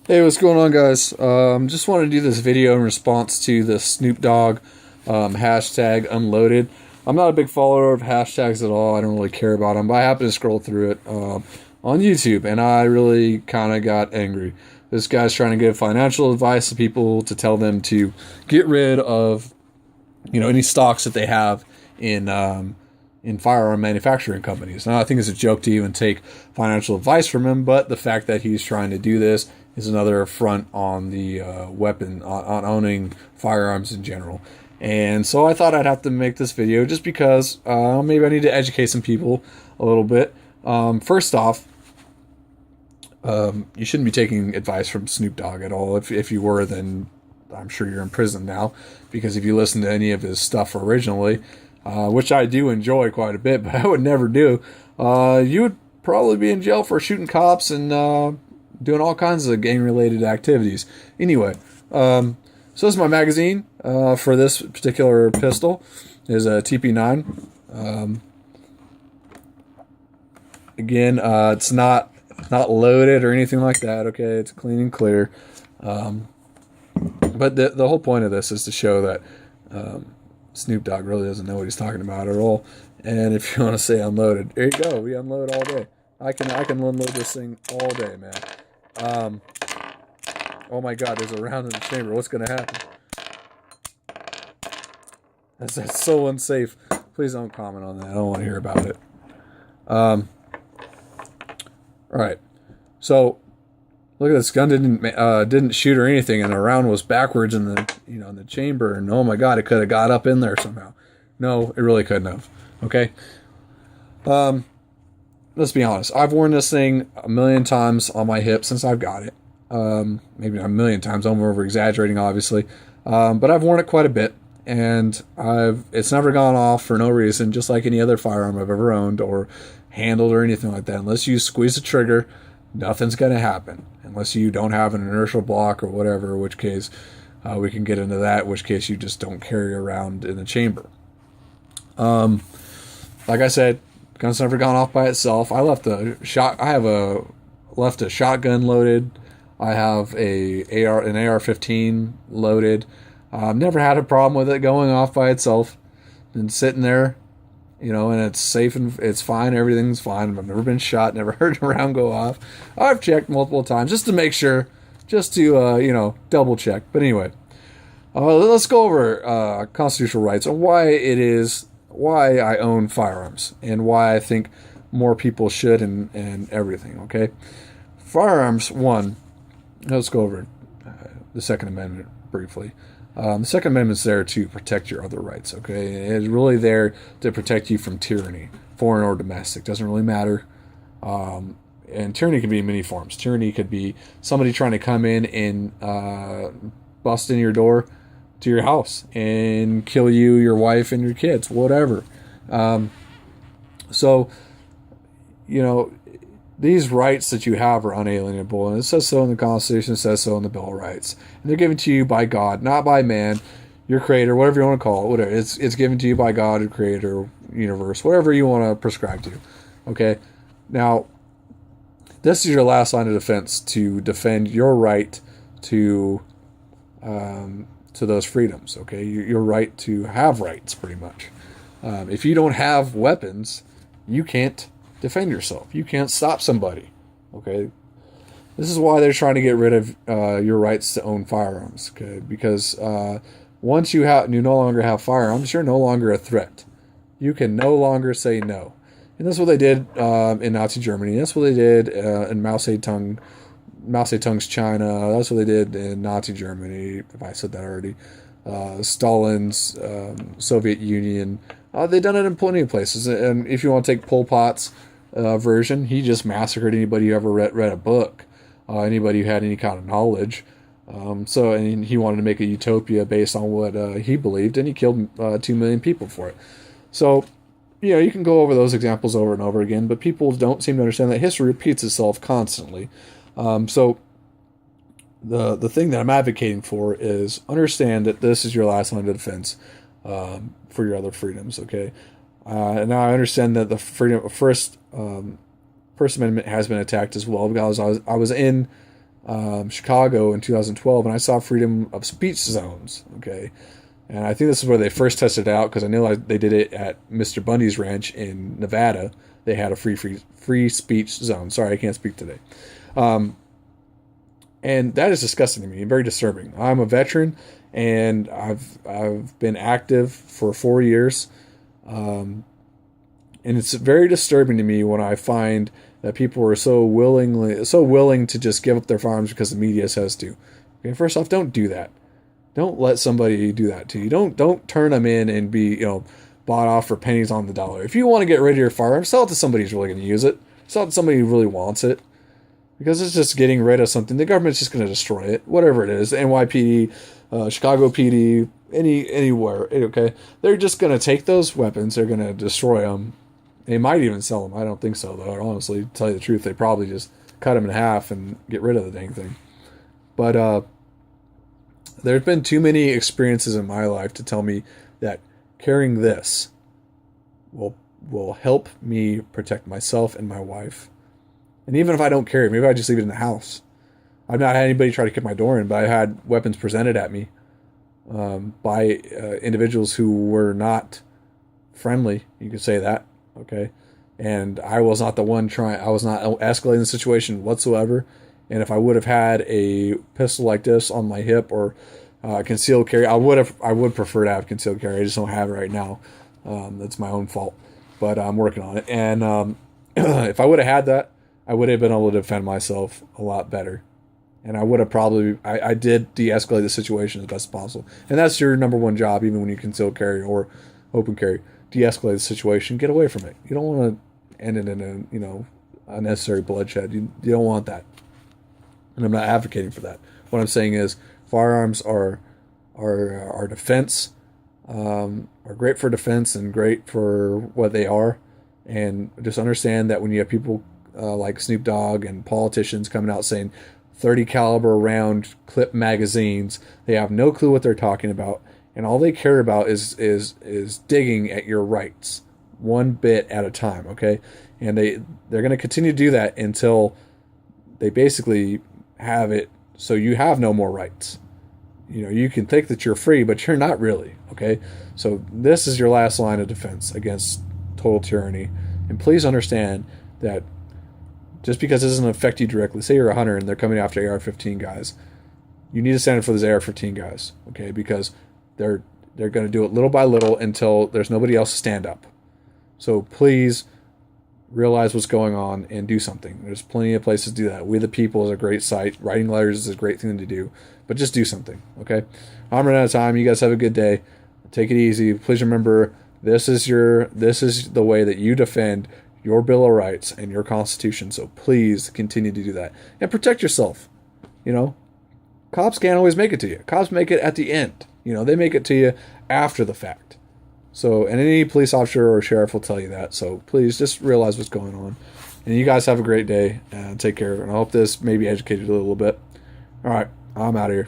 Hey, what's going on, guys? Just wanted to do this video in response to the Snoop Dogg hashtag unloaded. I'm not a big follower of hashtags at all. I don't really care about them, but I happened to scroll through it on YouTube, and I really kind of got angry. This guy's trying to give financial advice to people to tell them to get rid of, any stocks that they have in firearm manufacturing companies. Now, I think it's a joke to even take financial advice from him, but the fact that he's trying to do this is another affront on the on owning firearms in general. And so I thought I'd have to make this video just because maybe I need to educate some people a little bit. First off, you shouldn't be taking advice from Snoop Dogg at all. If you were, then I'm sure you're in prison now, because if you listen to any of his stuff originally, which I do enjoy quite a bit, but I would never do, you would probably be in jail for shooting cops and doing all kinds of gang-related activities. Anyway, so this is my magazine for this particular pistol. It is a TP9. Again, it's not loaded or anything like that. Okay, it's clean and clear. But the whole point of this is to show that Snoop Dogg really doesn't know what he's talking about at all. And if you want to say unloaded, there you go. We unload all day. I can unload this thing all day, man. Oh my God, there's a round in the chamber. What's gonna happen? That's so unsafe. Please don't comment on that. I don't want to hear about it. All right. So look at this gun didn't shoot or anything, and the round was backwards in the in the chamber, and oh my God, it could have got up in there somehow. No, it really couldn't have. Okay. Let's be honest. I've worn this thing a million times on my hip since I've got it. Maybe not a million times. I'm over exaggerating, obviously, but I've worn it quite a bit, and it's never gone off for no reason, just like any other firearm I've ever owned or handled or anything like that. Unless you squeeze the trigger, nothing's going to happen. Unless you don't have an inertial block or whatever, in which case we can get into that, in which case you just don't carry around in the chamber. Like I said, gun's never gone off by itself. I left a shotgun loaded. I have an AR-15 loaded. I've never had a problem with it going off by itself. Been sitting there, and it's safe and it's fine. Everything's fine. I've never been shot. Never heard a round go off. I've checked multiple times just to make sure, just to double check. But anyway, let's go over constitutional rights and why I own firearms and why I think more people should and everything. Okay, firearms. One. Let's go over the Second Amendment briefly. The Second Amendment's there to protect your other rights, okay? It's really there to protect you from tyranny, foreign or domestic. Doesn't really matter. And tyranny can be in many forms. Tyranny could be somebody trying to come in and bust in your door to your house and kill you, your wife, and your kids, whatever. These rights that you have are unalienable, and it says so in the Constitution, it says so in the Bill of Rights. And they're given to you by God, not by man, your creator, whatever you want to call it, whatever. It's given to you by God, your creator, universe, whatever you want to prescribe to. Okay? Now, this is your last line of defense to defend your right to those freedoms, okay? Your right to have rights, pretty much. If you don't have weapons, you can't defend yourself. You can't stop somebody. Okay, this is why they're trying to get rid of your rights to own firearms. Okay, because once you no longer have firearms, you're no longer a threat. You can no longer say no, and that's what they did in Nazi Germany. That's what they did in Mao Zedong's China. That's what they did in Nazi Germany. If I said that already, Stalin's Soviet Union. They've done it in plenty of places. And if you want to take Pol Pot's version, he just massacred anybody who ever read a book, anybody who had any kind of knowledge. And he wanted to make a utopia based on what he believed, and he killed 2 million people for it. So, you can go over those examples over and over again, but people don't seem to understand that history repeats itself constantly. So the thing that I'm advocating for is understand that this is your last line of defense for your other freedoms, okay? And now I understand that the First Amendment has been attacked as well, because I was in Chicago in 2012, and I saw freedom of speech zones. Okay, and I think this is where they first tested it out, because I know they did it at Mr. Bundy's ranch in Nevada. They had a free speech zone. Sorry, I can't speak today. And that is disgusting to me, very disturbing. I'm a veteran, and I've been active for 4 years, and it's very disturbing to me when I find that people are so willing to just give up their farms because the media says to. Okay, first off, don't do that. Don't let somebody do that to you. Don't turn them in and be bought off for pennies on the dollar. If you want to get rid of your farm, sell it to somebody who's really going to use it. Sell it to somebody who really wants it. Because it's just getting rid of something. The government's just going to destroy it. Whatever it is. NYPD, Chicago PD, anywhere. Okay? They're just going to take those weapons. They're going to destroy them. They might even sell them. I don't think so, though. Honestly, to tell you the truth, they probably just cut them in half and get rid of the dang thing. But there's been too many experiences in my life to tell me that carrying this will help me protect myself and my wife. And even if I don't carry it, maybe I just leave it in the house. I've not had anybody try to kick my door in, but I had weapons presented at me by individuals who were not friendly. You could say that, okay? And I was not the one I was not escalating the situation whatsoever. And if I would have had a pistol like this on my hip or concealed carry, I would prefer to have concealed carry. I just don't have it right now. That's my own fault, but I'm working on it. And if I would have had that, I would have been able to defend myself a lot better. And I would have I did de-escalate the situation as best as possible. And that's your number one job, even when you conceal carry or open carry. De-escalate the situation, get away from it. You don't want to end it in a unnecessary bloodshed. You don't want that. And I'm not advocating for that. What I'm saying is firearms are defense, are great for defense and great for what they are. And just understand that when you have people like Snoop Dogg and politicians coming out saying 30 caliber round clip magazines, they have no clue what they're talking about, and all they care about is digging at your rights one bit at a time. Okay, and they're going to continue to do that until they basically have it so you have no more rights. You can think that you're free, but you're not really. Okay, so this is your last line of defense against total tyranny, and please understand that just because it doesn't affect you directly, say you're a hunter and they're coming after AR-15 guys, you need to stand up for those AR-15 guys, okay? Because they're going to do it little by little until there's nobody else to stand up. So please realize what's going on and do something. There's plenty of places to do that. We the People is a great site. Writing letters is a great thing to do. But just do something, okay? I'm running out of time. You guys have a good day. Take it easy. Please remember, this is the way that you defend your Bill of Rights and your Constitution. So please continue to do that. And protect yourself. Cops can't always make it to you. Cops make it at the end. They make it to you after the fact. So, and any police officer or sheriff will tell you that. So please just realize what's going on. And you guys have a great day. And take care. And I hope this maybe educated you a little bit. All right. I'm out of here.